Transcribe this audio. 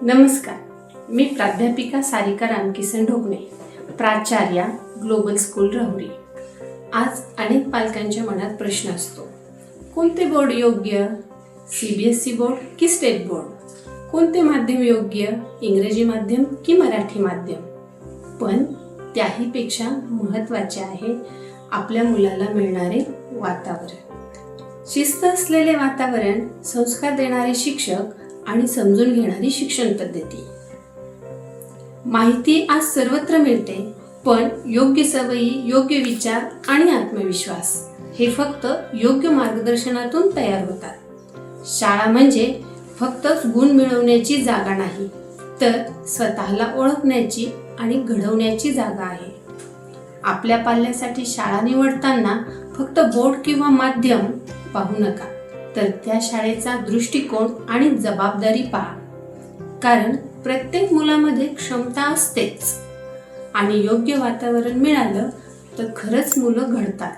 नमस्कार, मी प्राध्यापिका सारिका रामकिसन ढोकणे, प्राचार्या ग्लोबल स्कूल राहुरी. आज अनेक पालकांच्या मनात प्रश्न असतो, कोणते बोर्ड योग्य? CBSE बोर्ड की स्टेट बोर्ड? कोणते माध्यम योग्य? इंग्रजी माध्यम की मराठी माध्यम? पण त्याहीपेक्षा महत्त्वाचे आहे आपल्या मुलाला मिळणारे वातावरण. शिस्त असलेले वातावरण, संस्कार देणारे शिक्षक आणि समजून घेणारी शिक्षण पद्धती. माहिती आज सर्वत्र मिळते, पण योग्य सवयी, योग्य विचार आणि आत्मविश्वास हे फक्त योग्य मार्गदर्शनातून तयार होतात. शाळा म्हणजे फक्त गुण मिळवण्याची जागा नाही, तर स्वतःला ओळखण्याची आणि घडवण्याची जागा आहे. आपल्या पाल्यासाठी शाळा निवडताना फक्त बोर्ड किंवा माध्यम पाहू नका, तर त्या शाळेचा दृष्टिकोन आणि जबाबदारी पहा. कारण प्रत्येक मुलामध्ये क्षमता असतेच आणि योग्य वातावरण मिळालं तर खरंच मुलं घडतात.